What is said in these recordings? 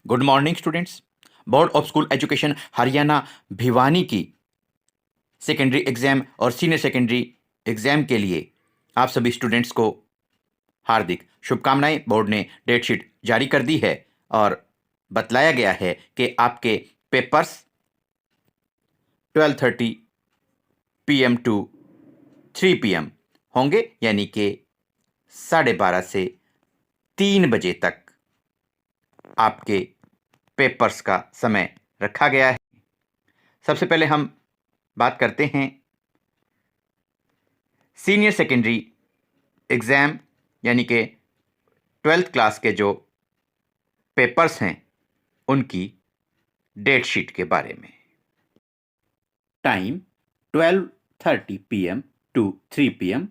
Good morning students. Board of school education Haryana Bhiwani की secondary exam और senior secondary exam के लिए आप सभी स्टूडेंट्स को हार्दिक शुभकामनाएं। बोर्ड ने डेट शीट जारी कर दी है और बतलाया गया है कि आपके पेपर्स 12:30 PM टू 3 PM होंगे, यानी कि 12:30 से 3 बजे तक आपके पेपर्स का समय रखा गया है। सबसे पहले हम बात करते हैं सीनियर सेकेंडरी एग्ज़ाम यानी कि 12th क्लास के जो पेपर्स हैं उनकी डेट शीट के बारे में। टाइम 12:30 PM टू 3 PM,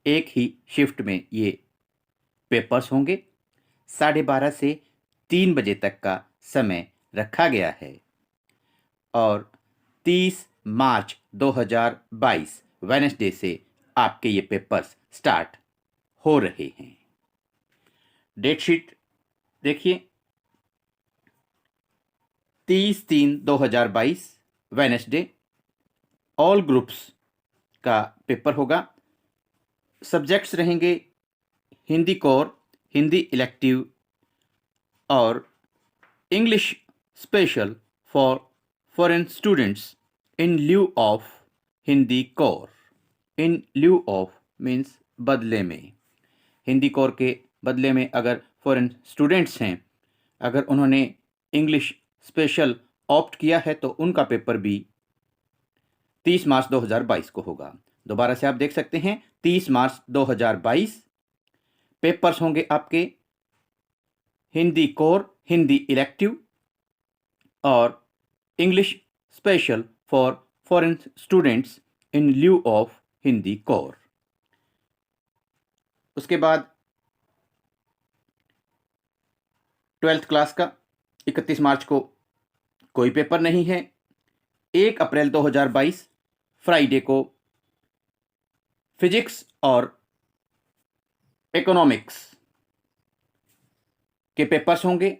एक ही शिफ्ट में ये पेपर्स होंगे। 12:30 से 3 बजे तक का समय रखा गया है और 30 मार्च 2022 वेडनेसडे से आपके ये पेपर्स स्टार्ट हो रहे हैं। डेट शीट देखिए, 30/3/2022 वेडनेसडे ऑल ग्रुप्स का पेपर होगा। सब्जेक्ट्स रहेंगे हिंदी कोर, हिंदी इलेक्टिव और English special for foreign students in lieu of Hindi core. In lieu of means बदले में। हिंदी कोर के बदले में अगर फॉरेन स्टूडेंट्स हैं, अगर उन्होंने इंग्लिश स्पेशल ऑप्ट किया है तो उनका पेपर भी 30 मार्च 2022 को होगा। दोबारा से आप देख सकते हैं, 30 मार्च 2022 पेपर्स होंगे आपके हिंदी कोर, हिंदी इलेक्टिव और English special for foreign students in lieu of Hindi core. उसके बाद 12th क्लास का 31 मार्च को कोई पेपर नहीं है। 1 अप्रैल 2022 फ्राइडे को फिजिक्स और इकोनॉमिक्स के पेपर्स होंगे।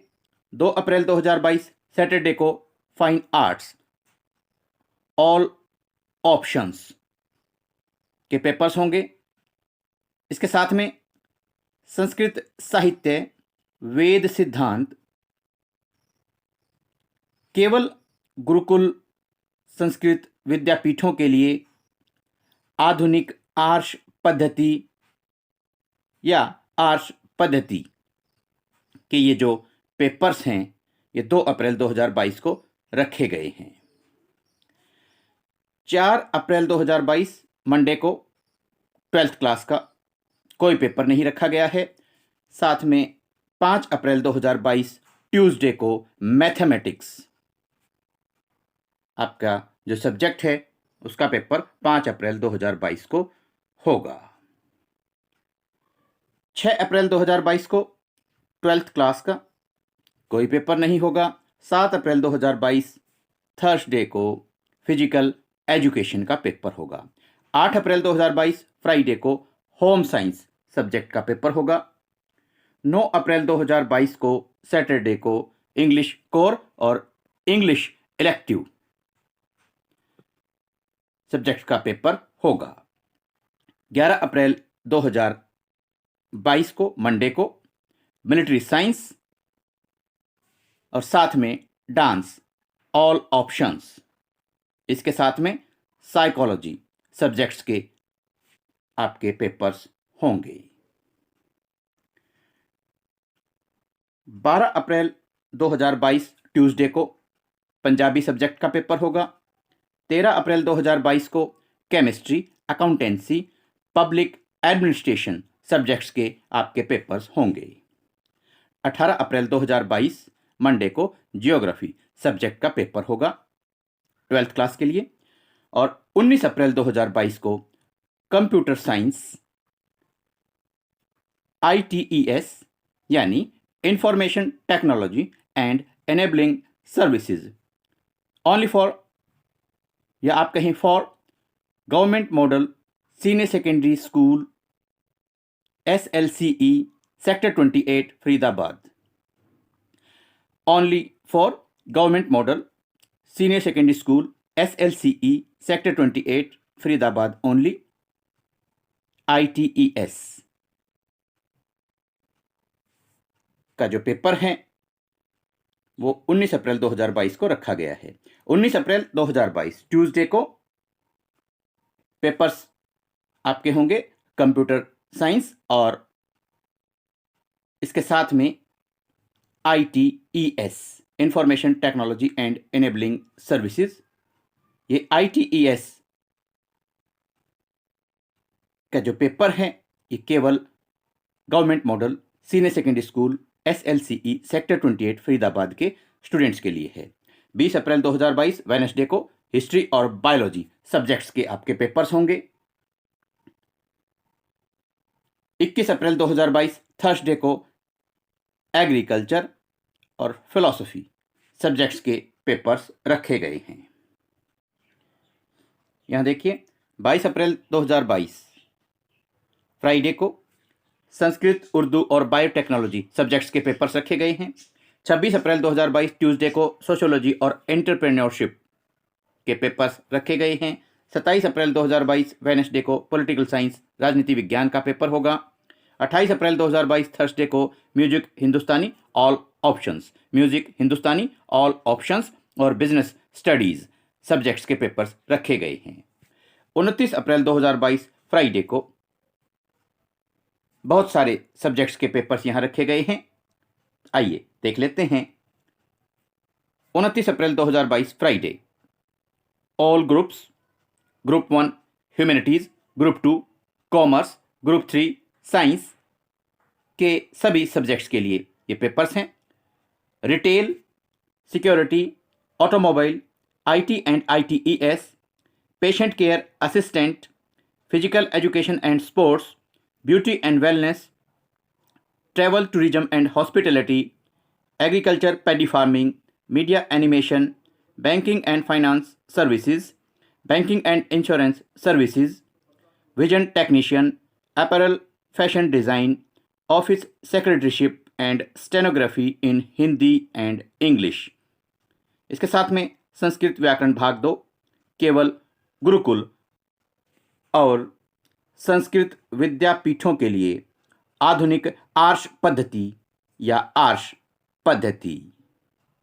2 अप्रैल 2022 सैटरडे को फाइन आर्ट्स ऑल ऑप्शंस के पेपर्स होंगे। इसके साथ में संस्कृत साहित्य, वेद सिद्धांत, केवल गुरुकुल संस्कृत विद्यापीठों के लिए आधुनिक आर्ष पद्धति या आर्ष पद्धति के ये जो पेपर्स हैं ये 2 अप्रैल 2022 को रखे गए हैं। 4 अप्रैल 2022 मंडे को 12th क्लास का कोई पेपर नहीं रखा गया है। साथ में 5 अप्रैल 2022 ट्यूसडे को मैथमेटिक्स आपका जो सब्जेक्ट है उसका पेपर 5 अप्रैल 2022 को होगा। 6 अप्रैल 2022 को 12th क्लास का कोई पेपर नहीं होगा। 7 अप्रैल 2022 थर्सडे को फिजिकल एजुकेशन का पेपर होगा। 8 अप्रैल 2022 फ्राइडे को होम साइंस सब्जेक्ट का पेपर होगा। 9 अप्रैल 2022 को सैटरडे को इंग्लिश कोर और इंग्लिश इलेक्टिव सब्जेक्ट का पेपर होगा। 11 अप्रैल 2022 को मंडे को मिलिट्री साइंस और साथ में डांस ऑल ऑप्शंस, इसके साथ में साइकोलॉजी सब्जेक्ट्स के आपके पेपर्स होंगे। 12 अप्रैल 2022 ट्यूसडे को पंजाबी सब्जेक्ट का पेपर होगा। 13 अप्रैल 2022 को chemistry, accountancy, public administration subjects के आपके पेपर्स होंगे। 18 अप्रैल 2022 मंडे को जियोग्राफी सब्जेक्ट का पेपर होगा 12th क्लास के लिए। और 19 अप्रैल 2022 को कंप्यूटर साइंस ITES यानी information technology and enabling services only for, या आप कहें for, government model senior secondary school SLCE sector 28 Faridabad. Only for government model senior secondary school SLCE sector 28 Faridabad only ITES का जो पेपर है वो 19 अप्रैल 2022 को रखा गया है। 19 अप्रैल 2022 ट्यूसडे को पेपर्स आपके होंगे कंप्यूटर साइंस और इसके साथ में ITES information technology and enabling services. ये ITES का जो पेपर है ये केवल government model senior secondary school SLCE sector 28 Faridabad के स्टूडेंट्स के लिए है। 20 अप्रैल 2022 वेडनेसडे को हिस्ट्री और बायोलॉजी सब्जेक्ट्स के आपके पेपर्स होंगे। 21 अप्रैल 2022 थर्सडे को एग्रीकल्चर और फिलॉसफी सब्जेक्ट्स के पेपर्स रखे गए हैं। यहां देखिए 22 अप्रैल 2022 फ्राइडे को संस्कृत, उर्दू और बायोटेक्नोलॉजी सब्जेक्ट्स के पेपर्स रखे गए हैं। 26 अप्रैल 2022 ट्यूसडे को सोशियोलॉजी और एंटरप्रेन्योरशिप के पेपर्स रखे गए हैं। 27 अप्रैल 2022 वेडनेसडे को पॉलिटिकल साइंस राजनीति विज्ञान का पेपर होगा। 28 अप्रैल 2022 थर्सडे को म्यूजिक हिंदुस्तानी ऑल ऑप्शंस, म्यूजिक हिंदुस्तानी ऑल ऑप्शंस और बिजनेस स्टडीज सब्जेक्ट्स के पेपर्स रखे गए हैं। 29 अप्रैल 2022 फ्राइडे को बहुत सारे सब्जेक्ट्स के पेपर्स यहां रखे गए हैं। आइए देख लेते हैं। 29 अप्रैल 2022 Friday all groups, group 1 humanities, group 2 commerce, group 3 science के सभी सब्जेक्ट्स के लिए ये पेपर्स हैं। Retail, security, automobile, IT and ITES, patient care assistant, physical education and sports, beauty and wellness, travel tourism and hospitality, agriculture paddy farming, media animation, banking and finance services, banking and insurance services, vision technician, apparel fashion design, office secretaryship and stenography in Hindi and English. इसके साथ में संस्कृत व्याकरण भाग 2 केवल गुरुकुल और संस्कृत विद्यापीठों के लिए आधुनिक आर्ष पद्धति या आर्ष पद्धति।